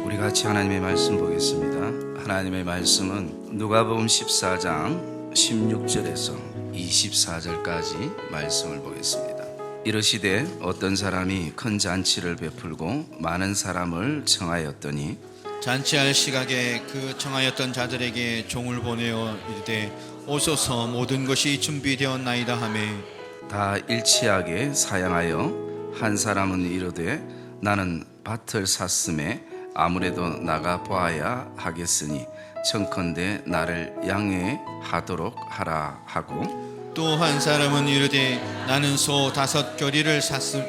우리 같이 하나님의 말씀 보겠습니다. 하나님의 말씀은 누가복음 14장 16절에서 24절까지 말씀을 보겠습니다. 이르시되 어떤 사람이 큰 잔치를 베풀고 많은 사람을 청하였더니 잔치할 시각에 그 청하였던 자들에게 종을 보내어 이르되 오소서 모든 것이 준비되었나이다 하매 다 일치하게 사양하여 한 사람은 이르되 나는 밭을 샀음에 아무래도 나가 보아야 하겠으니 청컨대 나를 양해하도록 하라 하고 또 한 사람은 이르되 나는 소 5겨리를 샀음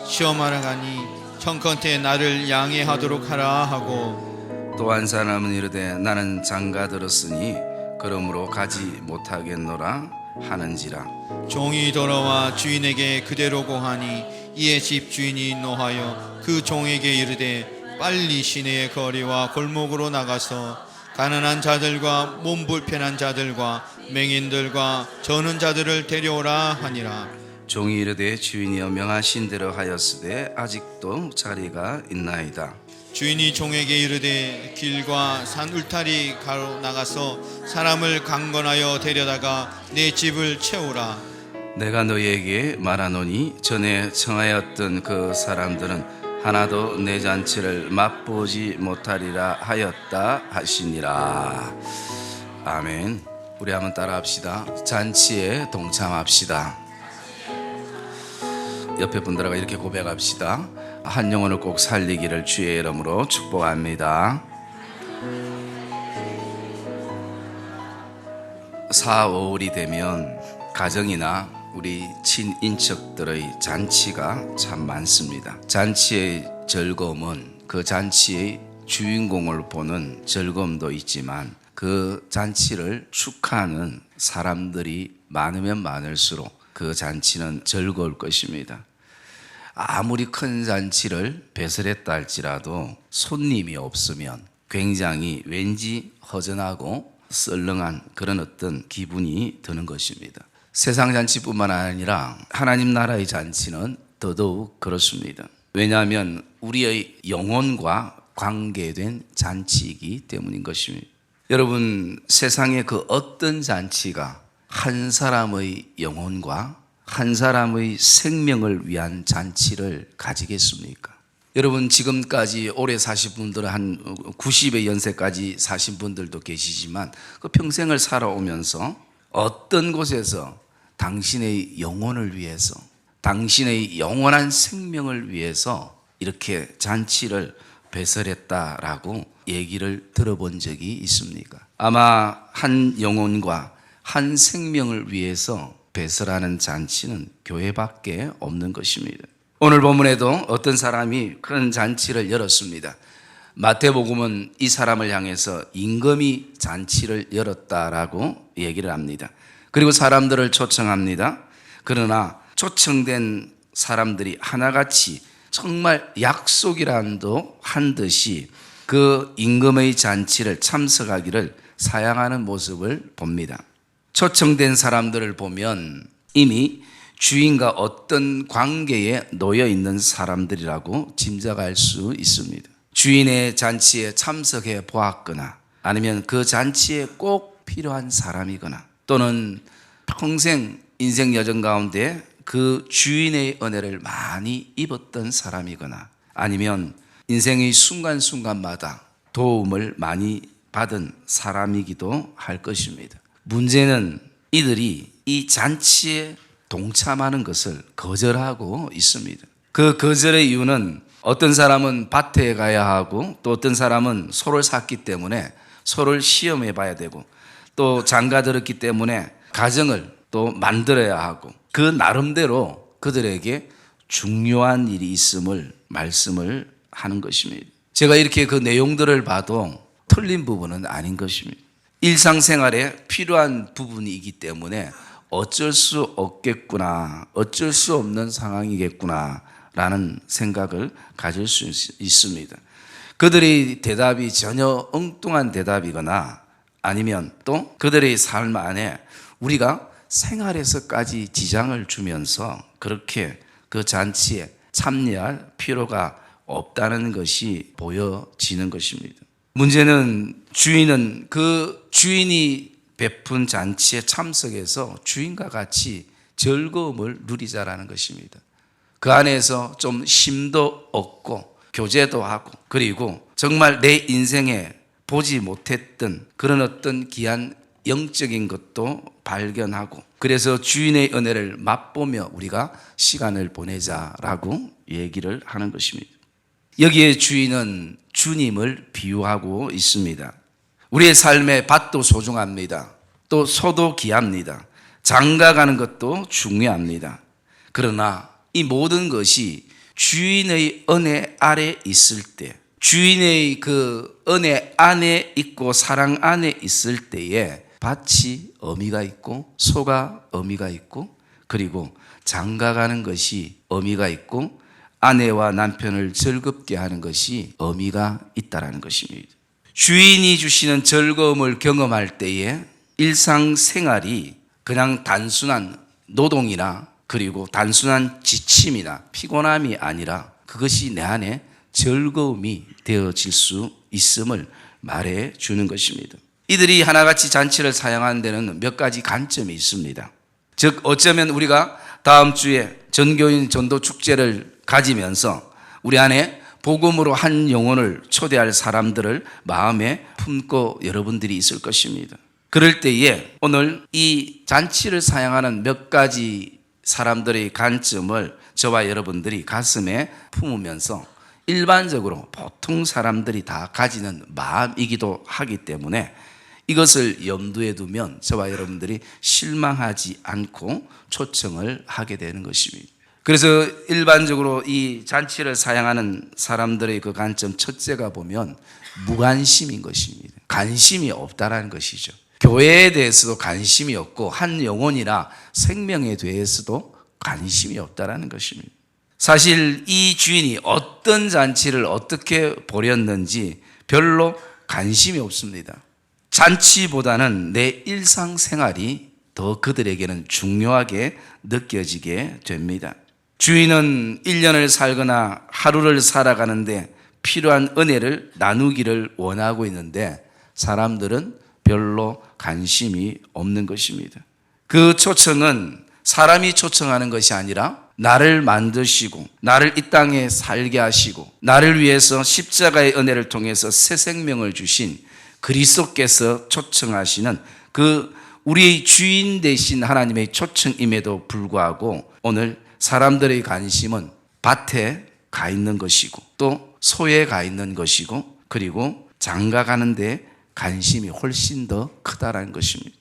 시험하러 가니 청컨대 나를 양해하도록 하라 하고 또 한 사람은 이르되 나는 장가 들었으니 그러므로 가지 못하겠노라 하는지라. 종이 돌아와 주인에게 그대로 고하니 이에 집 주인이 노하여 그 종에게 이르되 빨리 시내의 거리와 골목으로 나가서 가난한 자들과 몸 불편한 자들과 맹인들과 저는 자들을 데려오라 하니라. 종이 이르되 주인이여 명하신 대로 하였으되 아직도 자리가 있나이다. 주인이 종에게 이르되 길과 산 울타리 가로 나가서 사람을 강건하여 데려다가 내 집을 채우라. 내가 너희에게 말하노니 전에 청하였던 그 사람들은 하나도 내 잔치를 맛보지 못하리라 하였다 하시니라. 아멘. 우리 한번 따라합시다. 잔치에 동참합시다. 옆에 분들하고 이렇게 고백합시다. 한 영혼을 꼭 살리기를 주의 이름으로 축복합니다. 4, 5월이 되면 가정이나 우리 친인척들의 잔치가 참 많습니다. 잔치의 즐거움은 그 잔치의 주인공을 보는 즐거움도 있지만 그 잔치를 축하하는 사람들이 많으면 많을수록 그 잔치는 즐거울 것입니다. 아무리 큰 잔치를 배설했다 할지라도 손님이 없으면 굉장히 왠지 허전하고 썰렁한 그런 어떤 기분이 드는 것입니다. 세상 잔치뿐만 아니라 하나님 나라의 잔치는 더더욱 그렇습니다. 왜냐하면 우리의 영혼과 관계된 잔치이기 때문인 것입니다. 여러분, 세상의 그 어떤 잔치가 한 사람의 영혼과 한 사람의 생명을 위한 잔치를 가지겠습니까? 여러분, 지금까지 오래 사신 분들은 한 90의 연세까지 사신 분들도 계시지만 그 평생을 살아오면서 어떤 곳에서 당신의 영혼을 위해서, 당신의 영원한 생명을 위해서 이렇게 잔치를 배설했다라고 얘기를 들어본 적이 있습니까? 아마 한 영혼과 한 생명을 위해서 배설하는 잔치는 교회밖에 없는 것입니다. 오늘 본문에도 어떤 사람이 그런 잔치를 열었습니다. 마태복음은 이 사람을 향해서 임금이 잔치를 열었다라고 얘기를 합니다. 그리고 사람들을 초청합니다. 그러나 초청된 사람들이 하나같이 정말 약속이라도 한 듯이 그 임금의 잔치를 참석하기를 사양하는 모습을 봅니다. 초청된 사람들을 보면 이미 주인과 어떤 관계에 놓여 있는 사람들이라고 짐작할 수 있습니다. 주인의 잔치에 참석해 보았거나 아니면 그 잔치에 꼭 필요한 사람이거나 또는 평생 인생 여정 가운데 그 주인의 은혜를 많이 입었던 사람이거나 아니면 인생의 순간순간마다 도움을 많이 받은 사람이기도 할 것입니다. 문제는 이들이 이 잔치에 동참하는 것을 거절하고 있습니다. 그 거절의 이유는 어떤 사람은 밭에 가야 하고 또 어떤 사람은 소를 샀기 때문에 소를 시험해 봐야 되고 또 장가 들었기 때문에 가정을 또 만들어야 하고 그 나름대로 그들에게 중요한 일이 있음을 말씀을 하는 것입니다. 제가 이렇게 그 내용들을 봐도 틀린 부분은 아닌 것입니다. 일상생활에 필요한 부분이기 때문에 어쩔 수 없겠구나, 어쩔 수 없는 상황이겠구나 라는 생각을 가질 수 있습니다. 그들의 대답이 전혀 엉뚱한 대답이거나 아니면 또 그들의 삶 안에 우리가 생활에서까지 지장을 주면서 그렇게 그 잔치에 참여할 필요가 없다는 것이 보여지는 것입니다. 문제는 주인은 그 주인이 베푼 잔치에 참석해서 주인과 같이 즐거움을 누리자라는 것입니다. 그 안에서 좀 쉼도 얻고 교제도 하고 그리고 정말 내 인생에 보지 못했던 그런 어떤 귀한 영적인 것도 발견하고 그래서 주인의 은혜를 맛보며 우리가 시간을 보내자라고 얘기를 하는 것입니다. 여기에 주인은 주님을 비유하고 있습니다. 우리의 삶에 밭도 소중합니다. 또 소도 귀합니다. 장가가는 것도 중요합니다. 그러나 이 모든 것이 주인의 은혜 아래 있을 때, 주인의 그 은혜 안에 있고 사랑 안에 있을 때에 밭이 의미가 있고 소가 의미가 있고 그리고 장가가는 것이 의미가 있고 아내와 남편을 즐겁게 하는 것이 의미가 있다는 것입니다. 주인이 주시는 즐거움을 경험할 때에 일상생활이 그냥 단순한 노동이나 그리고 단순한 지침이나 피곤함이 아니라 그것이 내 안에 즐거움이 되어질 수 있음을 말해 주는 것입니다. 이들이 하나같이 잔치를 사용하는 데는 몇 가지 관점이 있습니다. 즉 어쩌면 우리가 다음 주에 전교인 전도 축제를 가지면서 우리 안에 복음으로 한 영혼을 초대할 사람들을 마음에 품고 여러분들이 있을 것입니다. 그럴 때에 오늘 이 잔치를 사용하는 몇 가지 사람들의 관점을 저와 여러분들이 가슴에 품으면서 일반적으로 보통 사람들이 다 가지는 마음이기도 하기 때문에 이것을 염두에 두면 저와 여러분들이 실망하지 않고 초청을 하게 되는 것입니다. 그래서 일반적으로 이 잔치를 사용하는 사람들의 그 관점 첫째가 보면 무관심인 것입니다. 관심이 없다라는 것이죠. 교회에 대해서도 관심이 없고 한 영혼이나 생명에 대해서도 관심이 없다라는 것입니다. 사실 이 주인이 어떤 잔치를 어떻게 벌였는지 별로 관심이 없습니다. 잔치보다는 내 일상생활이 더 그들에게는 중요하게 느껴지게 됩니다. 주인은 1년을 살거나 하루를 살아가는데 필요한 은혜를 나누기를 원하고 있는데 사람들은 별로 관심이 없는 것입니다. 그 초청은 사람이 초청하는 것이 아니라 나를 만드시고 나를 이 땅에 살게 하시고 나를 위해서 십자가의 은혜를 통해서 새 생명을 주신 그리스도께서 초청하시는 그 우리의 주인 되신 하나님의 초청임에도 불구하고 오늘 사람들의 관심은 밭에 가 있는 것이고 또 소에 가 있는 것이고 그리고 장가 가는데 관심이 훨씬 더 크다라는 것입니다.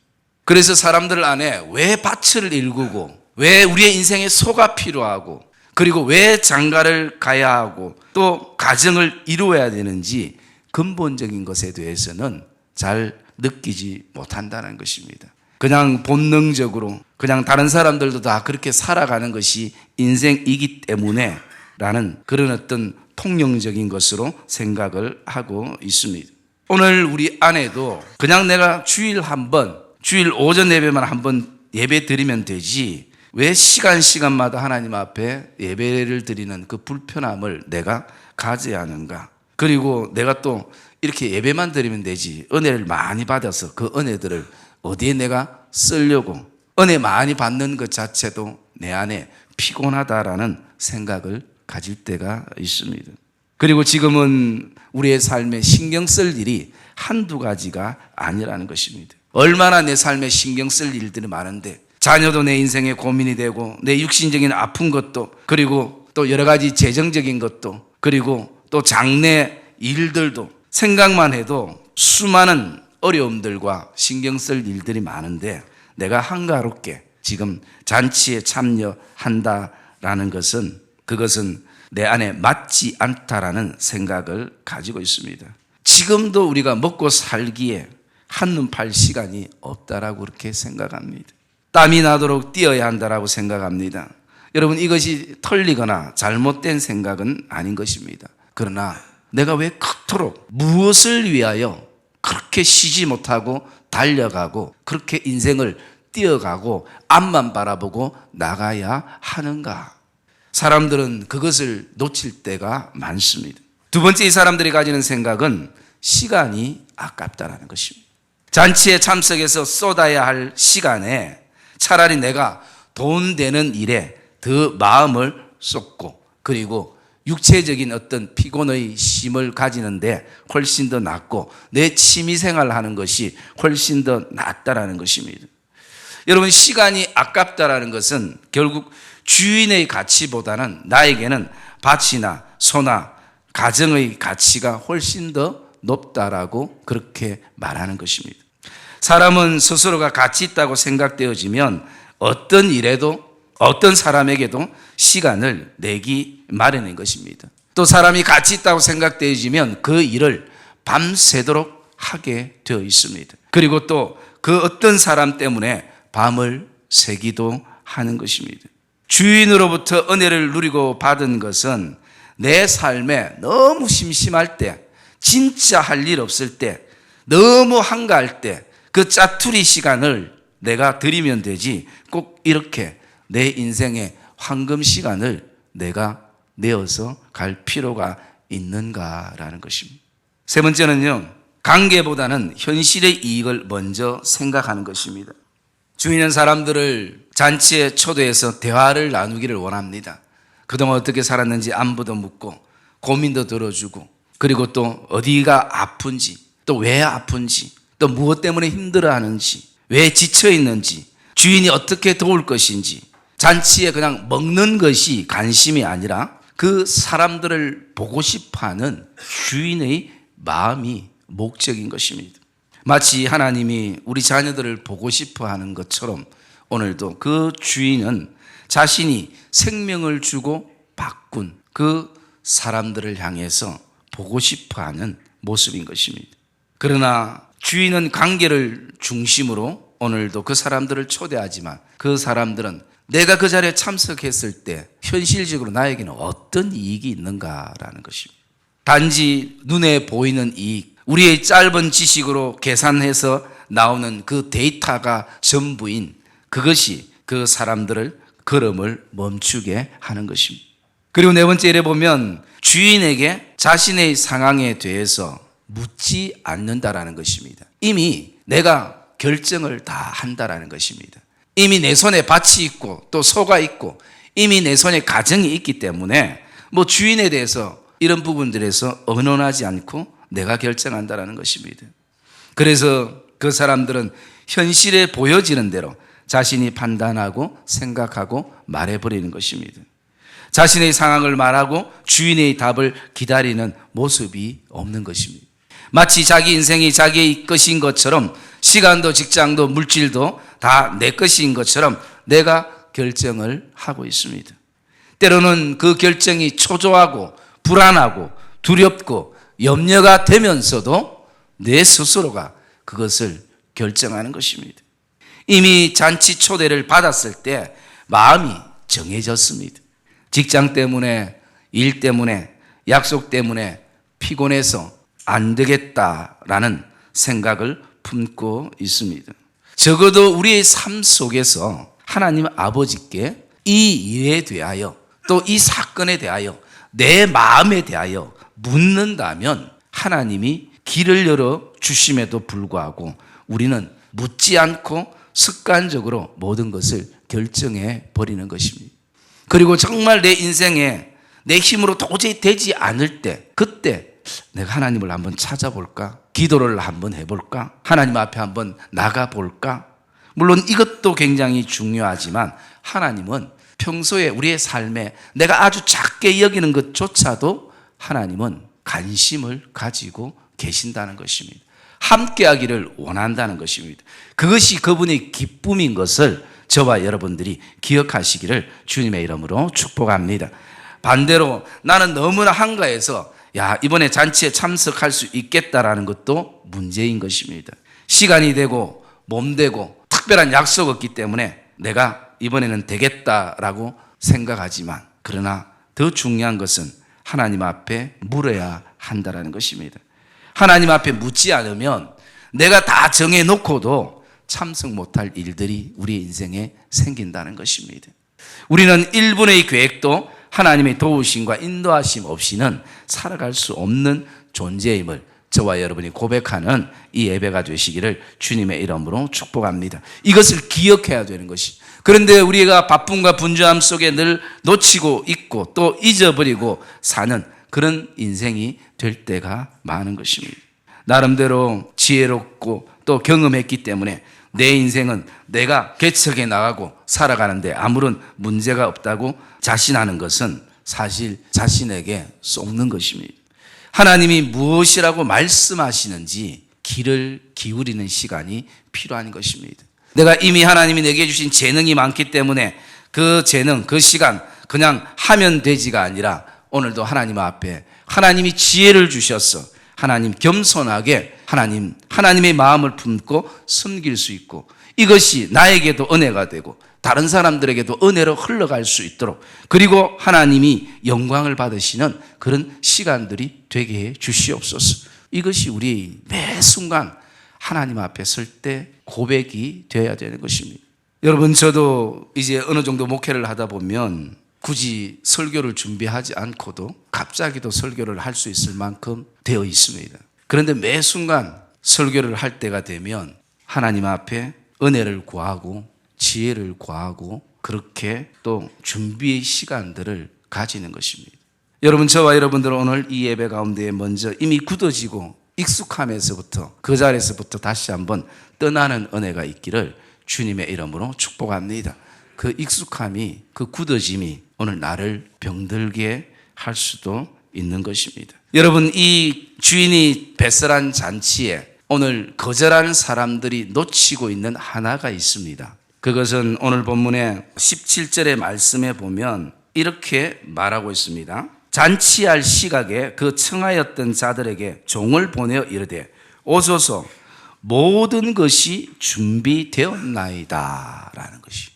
그래서 사람들 안에 왜 밭을 일구고 왜 우리의 인생에 소가 필요하고 그리고 왜 장가를 가야 하고 또 가정을 이루어야 되는지 근본적인 것에 대해서는 잘 느끼지 못한다는 것입니다. 그냥 본능적으로 그냥 다른 사람들도 다 그렇게 살아가는 것이 인생이기 때문에 라는 그런 어떤 통용적인 것으로 생각을 하고 있습니다. 오늘 우리 안에도 그냥 내가 주일 오전 예배만 한번 예배 드리면 되지 왜 시간마다 하나님 앞에 예배를 드리는 그 불편함을 내가 가져야 하는가? 그리고 내가 또 이렇게 예배만 드리면 되지 은혜를 많이 받아서 그 은혜들을 어디에 내가 쓰려고 은혜 많이 받는 것 자체도 내 안에 피곤하다라는 생각을 가질 때가 있습니다. 그리고 지금은 우리의 삶에 신경 쓸 일이 한두 가지가 아니라는 것입니다. 얼마나 내 삶에 신경 쓸 일들이 많은데 자녀도 내 인생에 고민이 되고 내 육신적인 아픈 것도 그리고 또 여러 가지 재정적인 것도 그리고 또 장래 일들도 생각만 해도 수많은 어려움들과 신경 쓸 일들이 많은데 내가 한가롭게 지금 잔치에 참여한다라는 것은 그것은 내 안에 맞지 않다라는 생각을 가지고 있습니다. 지금도 우리가 먹고 살기에 한눈 팔 시간이 없다라고 그렇게 생각합니다. 땀이 나도록 뛰어야 한다라고 생각합니다. 여러분 이것이 털리거나 잘못된 생각은 아닌 것입니다. 그러나 내가 왜 그토록 무엇을 위하여 그렇게 쉬지 못하고 달려가고 그렇게 인생을 뛰어가고 앞만 바라보고 나가야 하는가? 사람들은 그것을 놓칠 때가 많습니다. 두 번째, 이 사람들이 가지는 생각은 시간이 아깝다라는 것입니다. 잔치에 참석해서 쏟아야 할 시간에 차라리 내가 돈 되는 일에 더 마음을 쏟고, 그리고 육체적인 어떤 피곤의 심을 가지는데 훨씬 더 낫고, 내 취미생활 하는 것이 훨씬 더 낫다라는 것입니다. 여러분, 시간이 아깝다라는 것은 결국 주인의 가치보다는 나에게는 밭이나 소나 가정의 가치가 훨씬 더 높다라고 그렇게 말하는 것입니다. 사람은 스스로가 가치 있다고 생각되어지면 어떤 일에도, 어떤 사람에게도 시간을 내기 마련인 것입니다. 또 사람이 가치 있다고 생각되어지면 그 일을 밤새도록 하게 되어 있습니다. 그리고 또 그 어떤 사람 때문에 밤을 새기도 하는 것입니다. 주인으로부터 은혜를 누리고 받은 것은 내 삶에 너무 심심할 때, 진짜 할 일 없을 때, 너무 한가할 때 그 짜투리 시간을 내가 드리면 되지, 꼭 이렇게 내 인생의 황금 시간을 내가 내어서 갈 필요가 있는가라는 것입니다. 세 번째는요, 관계보다는 현실의 이익을 먼저 생각하는 것입니다. 주인은 사람들을 잔치에 초대해서 대화를 나누기를 원합니다. 그동안 어떻게 살았는지 안부도 묻고 고민도 들어주고, 그리고 또 어디가 아픈지, 또 왜 아픈지, 또 무엇 때문에 힘들어하는지, 왜 지쳐있는지, 주인이 어떻게 도울 것인지, 잔치에 그냥 먹는 것이 관심이 아니라 그 사람들을 보고 싶어하는 주인의 마음이 목적인 것입니다. 마치 하나님이 우리 자녀들을 보고 싶어하는 것처럼 오늘도 그 주인은 자신이 생명을 주고 바꾼 그 사람들을 향해서 보고 싶어하는 모습인 것입니다. 그러나 주인은 관계를 중심으로 오늘도 그 사람들을 초대하지만, 그 사람들은 내가 그 자리에 참석했을 때 현실적으로 나에게는 어떤 이익이 있는가라는 것입니다. 단지 눈에 보이는 이익, 우리의 짧은 지식으로 계산해서 나오는 그 데이터가 전부인 그것이 그 사람들을 걸음을 멈추게 하는 것입니다. 그리고 네 번째 일에 보면 주인에게 자신의 상황에 대해서 묻지 않는다라는 것입니다. 이미 내가 결정을 다 한다라는 것입니다. 이미 내 손에 밭이 있고 또 소가 있고 이미 내 손에 가정이 있기 때문에 뭐 주인에 대해서 이런 부분들에서 의논하지 않고 내가 결정한다라는 것입니다. 그래서 그 사람들은 현실에 보여지는 대로 자신이 판단하고 생각하고 말해버리는 것입니다. 자신의 상황을 말하고 주인의 답을 기다리는 모습이 없는 것입니다. 마치 자기 인생이 자기의 것인 것처럼, 시간도 직장도 물질도 다 내 것인 것처럼 내가 결정을 하고 있습니다. 때로는 그 결정이 초조하고 불안하고 두렵고 염려가 되면서도 내 스스로가 그것을 결정하는 것입니다. 이미 잔치 초대를 받았을 때 마음이 정해졌습니다. 직장 때문에, 일 때문에, 약속 때문에 피곤해서 안 되겠다라는 생각을 품고 있습니다. 적어도 우리의 삶 속에서 하나님 아버지께 이 일에 대하여, 또 이 사건에 대하여, 내 마음에 대하여 묻는다면 하나님이 길을 열어 주심에도 불구하고 우리는 묻지 않고 습관적으로 모든 것을 결정해 버리는 것입니다. 그리고 정말 내 인생에 내 힘으로 도저히 되지 않을 때, 그때 내가 하나님을 한번 찾아볼까? 기도를 한번 해볼까? 하나님 앞에 한번 나가볼까? 물론 이것도 굉장히 중요하지만 하나님은 평소에 우리의 삶에 내가 아주 작게 여기는 것조차도 하나님은 관심을 가지고 계신다는 것입니다. 함께 하기를 원한다는 것입니다. 그것이 그분의 기쁨인 것을 저와 여러분들이 기억하시기를 주님의 이름으로 축복합니다. 반대로 나는 너무나 한가해서 이번에 잔치에 참석할 수 있겠다라는 것도 문제인 것입니다. 시간이 되고 몸 되고 특별한 약속 없기 때문에 내가 이번에는 되겠다라고 생각하지만, 그러나 더 중요한 것은 하나님 앞에 물어야 한다는 것입니다. 하나님 앞에 묻지 않으면 내가 다 정해놓고도 참석 못할 일들이 우리 인생에 생긴다는 것입니다. 우리는 1분의 계획도 하나님의 도우심과 인도하심 없이는 살아갈 수 없는 존재임을 저와 여러분이 고백하는 이 예배가 되시기를 주님의 이름으로 축복합니다. 이것을 기억해야 되는 것이. 그런데 우리가 바쁨과 분주함 속에 늘 놓치고 있고 또 잊어버리고 사는 그런 인생이 될 때가 많은 것입니다. 나름대로 지혜롭고 또 경험했기 때문에 내 인생은 내가 개척해 나가고 살아가는데 아무런 문제가 없다고 자신하는 것은 사실 자신에게 속는 것입니다. 하나님이 무엇이라고 말씀하시는지 귀를 기울이는 시간이 필요한 것입니다. 내가 이미 하나님이 내게 주신 재능이 많기 때문에 그 재능, 그 시간 그냥 하면 되지가 아니라 오늘도 하나님 앞에 하나님이 지혜를 주셔서 하나님 겸손하게 하나님의 마음을 품고 섬길 수 있고 이것이 나에게도 은혜가 되고 다른 사람들에게도 은혜로 흘러갈 수 있도록 그리고 하나님이 영광을 받으시는 그런 시간들이 되게 해 주시옵소서. 이것이 우리 매 순간 하나님 앞에 설 때 고백이 되어야 되는 것입니다. 여러분, 저도 이제 어느 정도 목회를 하다 보면 굳이 설교를 준비하지 않고도 갑자기도 설교를 할 수 있을 만큼 되어 있습니다. 그런데 매 순간 설교를 할 때가 되면 하나님 앞에 은혜를 구하고 지혜를 구하고 그렇게 또 준비의 시간들을 가지는 것입니다. 여러분, 저와 여러분들은 오늘 이 예배 가운데 먼저 이미 굳어지고 익숙함에서부터 그 자리에서부터 다시 한번 떠나는 은혜가 있기를 주님의 이름으로 축복합니다. 그 익숙함이, 그 굳어짐이 오늘 나를 병들게 할 수도 있는 것입니다. 여러분, 이 주인이 배설한 잔치에 오늘 거절하는 사람들이 놓치고 있는 하나가 있습니다. 그것은 오늘 본문의 17절의 말씀에 보면 이렇게 말하고 있습니다. 잔치할 시각에 그 청하였던 자들에게 종을 보내어 이르되 오소서 모든 것이 준비되었나이다 라는 것이.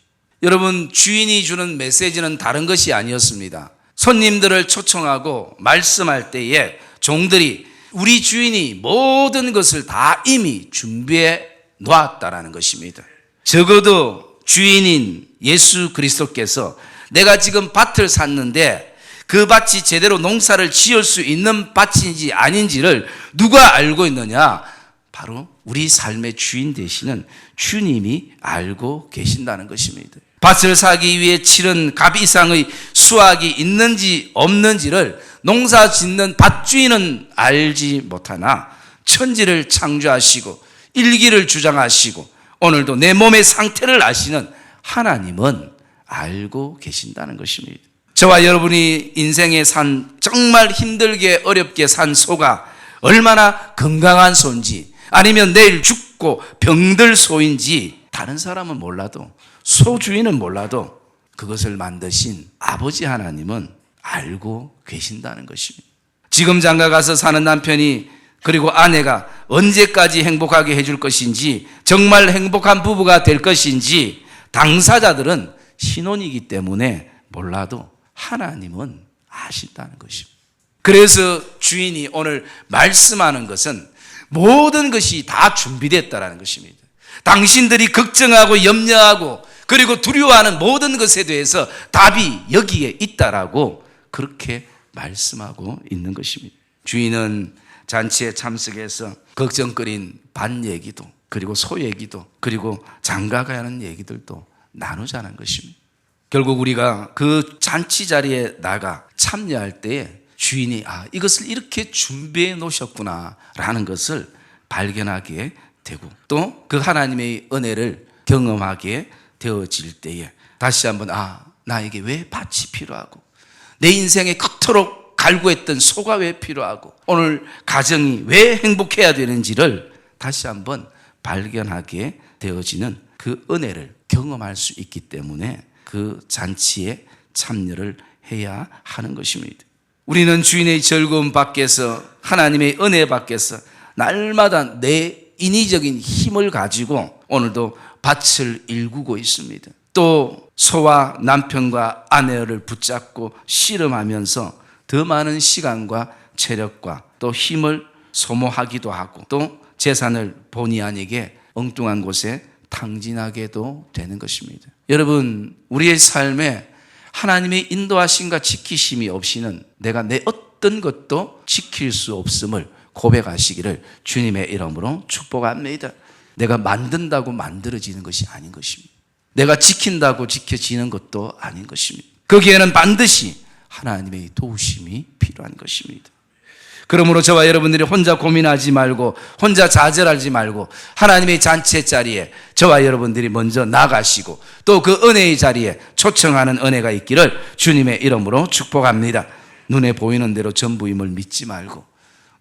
여러분, 주인이 주는 메시지는 다른 것이 아니었습니다. 손님들을 초청하고 말씀할 때에 종들이 우리 주인이 모든 것을 다 이미 준비해 놓았다라는 것입니다. 적어도 주인인 예수 그리스도께서 내가 지금 밭을 샀는데 그 밭이 제대로 농사를 지을 수 있는 밭인지 아닌지를 누가 알고 있느냐? 바로 우리 삶의 주인 되시는 주님이 알고 계신다는 것입니다. 밭을 사기 위해 치른 값 이상의 수확이 있는지 없는지를 농사 짓는 밭주인은 알지 못하나 천지를 창조하시고 일기를 주장하시고 오늘도 내 몸의 상태를 아시는 하나님은 알고 계신다는 것입니다. 저와 여러분이 인생에 산 정말 힘들게 어렵게 산 소가 얼마나 건강한 소인지 아니면 내일 죽고 병들 소인지 다른 사람은 몰라도 소 주인은 몰라도 그것을 만드신 아버지 하나님은 알고 계신다는 것입니다. 지금 장가 가서 사는 남편이 그리고 아내가 언제까지 행복하게 해줄 것인지 정말 행복한 부부가 될 것인지 당사자들은 신혼이기 때문에 몰라도 하나님은 아신다는 것입니다. 그래서 주인이 오늘 말씀하는 것은 모든 것이 다 준비됐다라는 것입니다. 당신들이 걱정하고 염려하고 그리고 두려워하는 모든 것에 대해서 답이 여기에 있다라고 그렇게 말씀하고 있는 것입니다. 주인은 잔치에 참석해서 걱정거린 밭 얘기도 그리고 소 얘기도 그리고 장가가야 하는 얘기들도 나누자는 것입니다. 결국 우리가 그 잔치 자리에 나가 참여할 때에 주인이 이것을 이렇게 준비해 놓으셨구나 라는 것을 발견하게 되고 또 그 하나님의 은혜를 경험하게 되어질 때에 다시 한번 나에게 왜 밭이 필요하고 내 인생에 그토록 갈구했던 소가 왜 필요하고 오늘 가정이 왜 행복해야 되는지를 다시 한번 발견하게 되어지는 그 은혜를 경험할 수 있기 때문에 그 잔치에 참여를 해야 하는 것입니다. 우리는 주인의 즐거움 밖에서 하나님의 은혜 밖에서 날마다 내 인위적인 힘을 가지고 오늘도 밭을 일구고 있습니다. 또 소와 남편과 아내를 붙잡고 씨름하면서 더 많은 시간과 체력과 또 힘을 소모하기도 하고 또 재산을 본의 아니게 엉뚱한 곳에 탕진하게도 되는 것입니다. 여러분, 우리의 삶에 하나님의 인도하심과 지키심이 없이는 내가 내 어떤 것도 지킬 수 없음을 고백하시기를 주님의 이름으로 축복합니다. 내가 만든다고 만들어지는 것이 아닌 것입니다. 내가 지킨다고 지켜지는 것도 아닌 것입니다. 거기에는 반드시 하나님의 도우심이 필요한 것입니다. 그러므로 저와 여러분들이 혼자 고민하지 말고 혼자 좌절하지 말고 하나님의 잔치의 자리에 저와 여러분들이 먼저 나가시고 또 그 은혜의 자리에 초청하는 은혜가 있기를 주님의 이름으로 축복합니다. 눈에 보이는 대로 전부임을 믿지 말고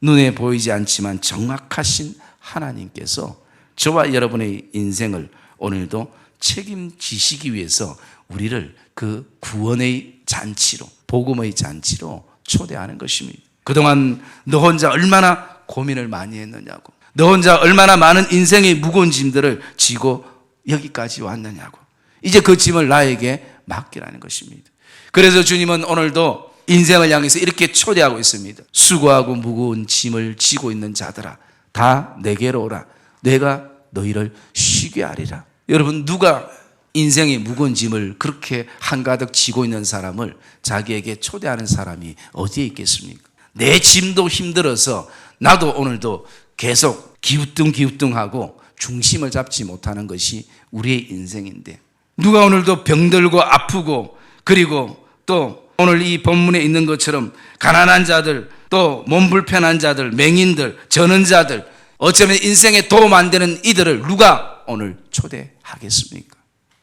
눈에 보이지 않지만 정확하신 하나님께서 저와 여러분의 인생을 오늘도 책임지시기 위해서 우리를 그 구원의 잔치로 복음의 잔치로 초대하는 것입니다. 그동안 너 혼자 얼마나 고민을 많이 했느냐고, 너 혼자 얼마나 많은 인생의 무거운 짐들을 지고 여기까지 왔느냐고, 이제 그 짐을 나에게 맡기라는 것입니다. 그래서 주님은 오늘도 인생을 향해서 이렇게 초대하고 있습니다. 수고하고 무거운 짐을 지고 있는 자들아 다 내게로 오라. 내가 너희를 쉬게 하리라. 여러분, 누가 인생의 무거운 짐을 그렇게 한가득 지고 있는 사람을 자기에게 초대하는 사람이 어디에 있겠습니까? 내 짐도 힘들어서 나도 오늘도 계속 기우뚱기우뚱하고 중심을 잡지 못하는 것이 우리의 인생인데, 누가 오늘도 병들고 아프고 그리고 또 오늘 이 본문에 있는 것처럼 가난한 자들, 또 몸 불편한 자들, 맹인들, 전원자들, 어쩌면 인생에 도움 안 되는 이들을 누가 오늘 초대하겠습니까?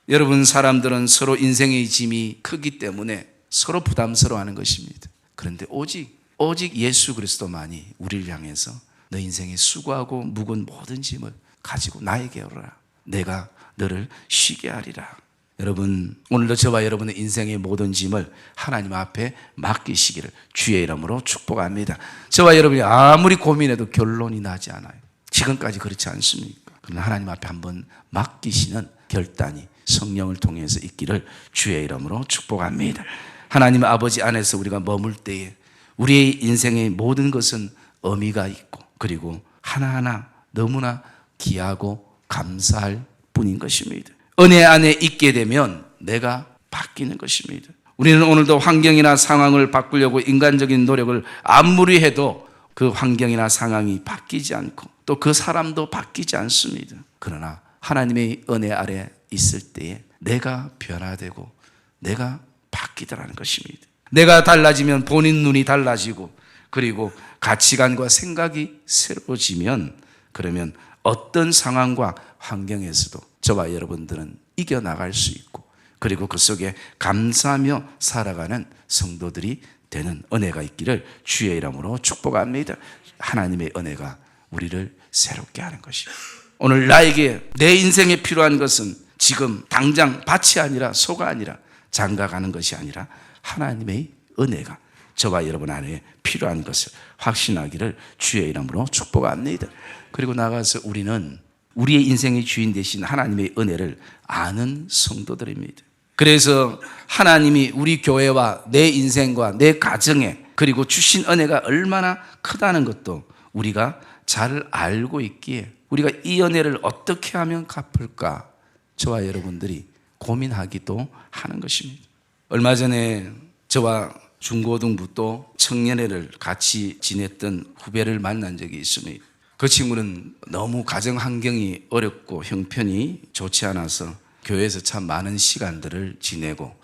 여러분, 사람들은 서로 인생의 짐이 크기 때문에 서로 부담스러워하는 것입니다. 그런데 오직 예수 그리스도만이 우리를 향해서 너 인생에 수고하고 무거운 모든 짐을 가지고 나에게 오라. 내가 너를 쉬게 하리라. 여러분, 오늘도 저와 여러분의 인생의 모든 짐을 하나님 앞에 맡기시기를 주의 이름으로 축복합니다. 저와 여러분이 아무리 고민해도 결론이 나지 않아요. 지금까지 그렇지 않습니까? 그러나 하나님 앞에 한번 맡기시는 결단이 성령을 통해서 있기를 주의 이름으로 축복합니다. 하나님 아버지 안에서 우리가 머물 때에 우리의 인생의 모든 것은 의미가 있고 그리고 하나하나 너무나 귀하고 감사할 뿐인 것입니다. 은혜 안에 있게 되면 내가 바뀌는 것입니다. 우리는 오늘도 환경이나 상황을 바꾸려고 인간적인 노력을 아무리 해도 그 환경이나 상황이 바뀌지 않고 또 그 사람도 바뀌지 않습니다. 그러나 하나님의 은혜 아래 있을 때에 내가 변화되고 내가 바뀌더라는 것입니다. 내가 달라지면 본인 눈이 달라지고 그리고 가치관과 생각이 새로워지면 그러면 어떤 상황과 환경에서도 저와 여러분들은 이겨나갈 수 있고 그리고 그 속에 감사하며 살아가는 성도들이 되는 은혜가 있기를 주의 이름으로 축복합니다. 하나님의 은혜가 우리를 새롭게 하는 것입니다. 오늘 나에게 내 인생에 필요한 것은 지금 당장 밭이 아니라 소가 아니라 장가가는 것이 아니라 하나님의 은혜가 저와 여러분 안에 필요한 것을 확신하기를 주의 이름으로 축복합니다. 그리고 나가서 우리는 우리의 인생의 주인 되신 하나님의 은혜를 아는 성도들입니다. 그래서 하나님이 우리 교회와 내 인생과 내 가정에 그리고 주신 은혜가 얼마나 크다는 것도 우리가 잘 알고 있기에 우리가 이 은혜를 어떻게 하면 갚을까 저와 여러분들이 고민하기도 하는 것입니다. 얼마 전에 저와 중고등부 또 청년회를 같이 지냈던 후배를 만난 적이 있습니다. 그 친구는 너무 가정 환경이 어렵고 형편이 좋지 않아서 교회에서 참 많은 시간들을 지내고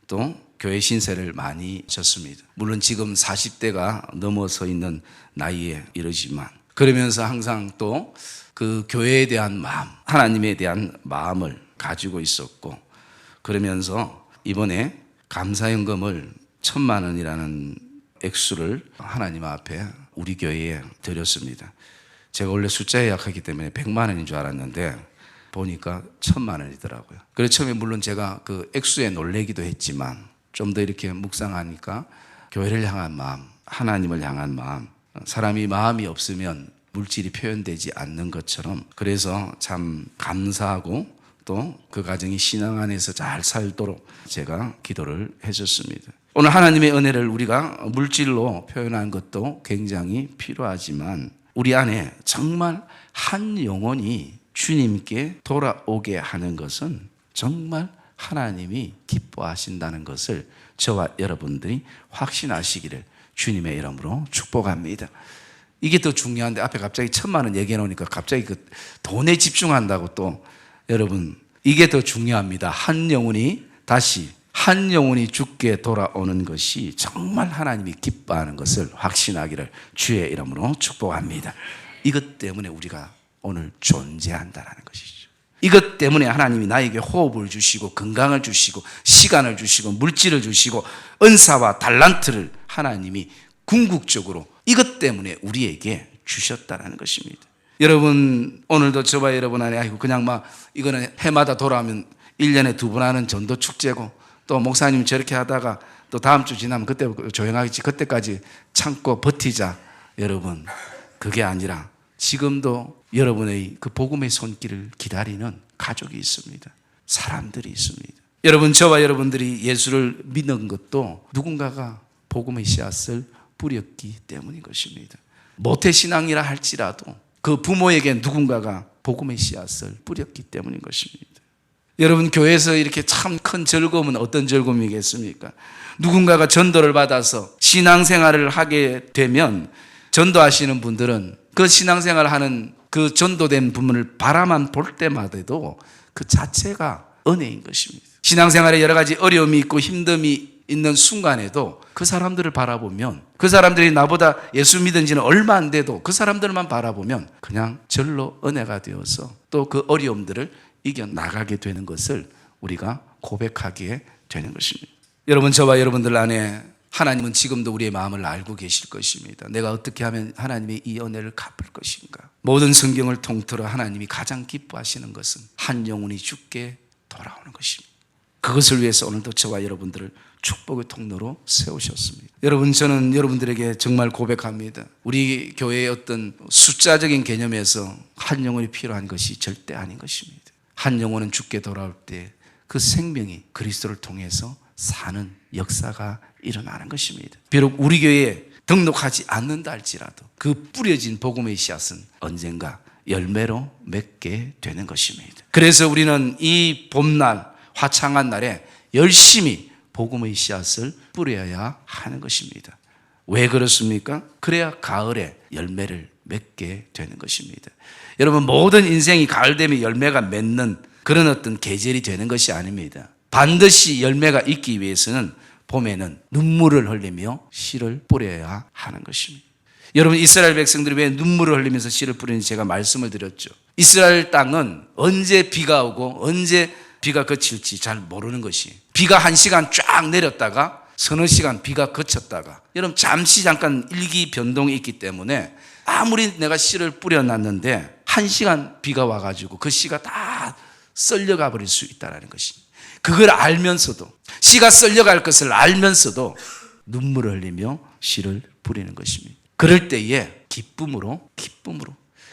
또 교회 신세를 많이 졌습니다. 물론 지금 40대가 넘어서 있는 나이에 이르지만 그러면서 항상 또 그 교회에 대한 마음, 하나님에 대한 마음을 가지고 있었고 그러면서 이번에 감사연금을 1,000만 원이라는 액수를 하나님 앞에 우리 교회에 드렸습니다. 제가 원래 숫자에 약하기 때문에 100만 원인 줄 알았는데 보니까 1,000만 원이더라고요. 그래서 처음에 물론 제가 그 액수에 놀래기도 했지만 좀 더 이렇게 묵상하니까 교회를 향한 마음, 하나님을 향한 마음, 사람이 마음이 없으면 물질이 표현되지 않는 것처럼 그래서 참 감사하고 또 그 가정이 신앙 안에서 잘 살도록 제가 기도를 해줬습니다. 오늘 하나님의 은혜를 우리가 물질로 표현한 것도 굉장히 필요하지만 우리 안에 정말 한 영혼이 주님께 돌아오게 하는 것은 정말 하나님이 기뻐하신다는 것을 저와 여러분들이 확신하시기를 주님의 이름으로 축복합니다. 이게 더 중요한데 앞에 갑자기 1,000만 원 얘기해 놓으니까 갑자기 그 돈에 집중한다고 또 여러분 이게 더 중요합니다. 한 영혼이 죽게 돌아오는 것이 정말 하나님이 기뻐하는 것을 확신하기를 주의 이름으로 축복합니다. 이것 때문에 우리가 오늘 존재한다는 것이죠. 이것 때문에 하나님이 나에게 호흡을 주시고 건강을 주시고 시간을 주시고 물질을 주시고 은사와 달란트를 하나님이 궁극적으로 이것 때문에 우리에게 주셨다는 것입니다. 여러분 오늘도 저와 여러분 안에 아이고 그냥 막 이거는 해마다 돌아오면 1년에 2번 하는 전도 축제고 또 목사님 저렇게 하다가 또 다음 주 지나면 그때 조용하겠지 그때까지 참고 버티자. 여러분 그게 아니라 지금도 여러분의 그 복음의 손길을 기다리는 가족이 있습니다. 사람들이 있습니다. 여러분 저와 여러분들이 예수를 믿는 것도 누군가가 복음의 씨앗을 뿌렸기 때문인 것입니다. 모태신앙이라 할지라도 그 부모에게 누군가가 복음의 씨앗을 뿌렸기 때문인 것입니다. 여러분 교회에서 이렇게 참 큰 즐거움은 어떤 즐거움이겠습니까? 누군가가 전도를 받아서 신앙생활을 하게 되면 전도하시는 분들은 그 신앙생활을 하는 그 전도된 부분을 바라만 볼 때마다도 그 자체가 은혜인 것입니다. 신앙생활에 여러 가지 어려움이 있고 힘듦이 있는 순간에도 그 사람들을 바라보면 그 사람들이 나보다 예수 믿은 지는 얼마 안 돼도 그 사람들만 바라보면 그냥 절로 은혜가 되어서 또 그 어려움들을 이겨나가게 되는 것을 우리가 고백하게 되는 것입니다. 여러분 저와 여러분들 안에 하나님은 지금도 우리의 마음을 알고 계실 것입니다. 내가 어떻게 하면 하나님의 이 은혜를 갚을 것인가. 모든 성경을 통틀어 하나님이 가장 기뻐하시는 것은 한 영혼이 죽게 돌아오는 것입니다. 그것을 위해서 오늘도 저와 여러분들을 축복의 통로로 세우셨습니다. 여러분 저는 여러분들에게 정말 고백합니다. 우리 교회의 어떤 숫자적인 개념에서 한 영혼이 필요한 것이 절대 아닌 것입니다. 한 영혼은 죽게 돌아올 때 그 생명이 그리스도를 통해서 사는 역사가 일어나는 것입니다. 비록 우리 교회에 등록하지 않는다 할지라도 그 뿌려진 복음의 씨앗은 언젠가 열매로 맺게 되는 것입니다. 그래서 우리는 이 봄날 화창한 날에 열심히 복음의 씨앗을 뿌려야 하는 것입니다. 왜 그렇습니까? 그래야 가을에 열매를 맺게 되는 것입니다. 여러분 모든 인생이 가을 되면 열매가 맺는 그런 어떤 계절이 되는 것이 아닙니다. 반드시 열매가 있기 위해서는 봄에는 눈물을 흘리며 씨를 뿌려야 하는 것입니다. 여러분 이스라엘 백성들이 왜 눈물을 흘리면서 씨를 뿌리는지 제가 말씀을 드렸죠. 이스라엘 땅은 언제 비가 오고 언제 비가 그칠지 잘 모르는 것이 비가 1시간 쫙 내렸다가 서너 시간 비가 그쳤다가 여러분 잠시 잠깐 일기 변동이 있기 때문에 아무리 내가 씨를 뿌려놨는데 1시간 비가 와가지고 그 씨가 다 썰려가 버릴 수 있다는 것이 그걸 알면서도 씨가 썰려갈 것을 알면서도 눈물을 흘리며 씨를 뿌리는 것입니다. 그럴 때에 기쁨으로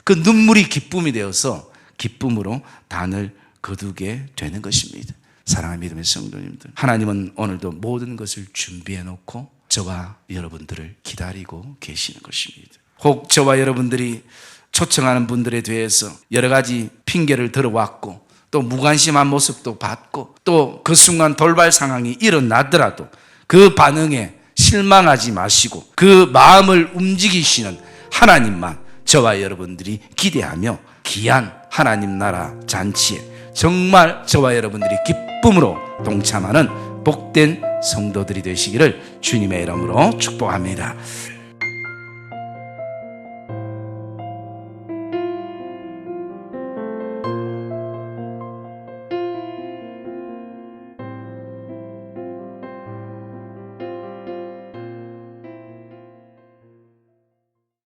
그 눈물이 기쁨이 되어서 기쁨으로 단을 거두게 되는 것입니다. 사랑하는 믿음의 성도님들, 하나님은 오늘도 모든 것을 준비해 놓고 저와 여러분들을 기다리고 계시는 것입니다. 혹 저와 여러분들이 초청하는 분들에 대해서 여러 가지 핑계를 들어왔고 또 무관심한 모습도 봤고 또 그 순간 돌발 상황이 일어나더라도 그 반응에 실망하지 마시고 그 마음을 움직이시는 하나님만 저와 여러분들이 기대하며 귀한 하나님 나라 잔치에 정말 저와 여러분들이 기쁨으로 동참하는 복된 성도들이 되시기를 주님의 이름으로 축복합니다.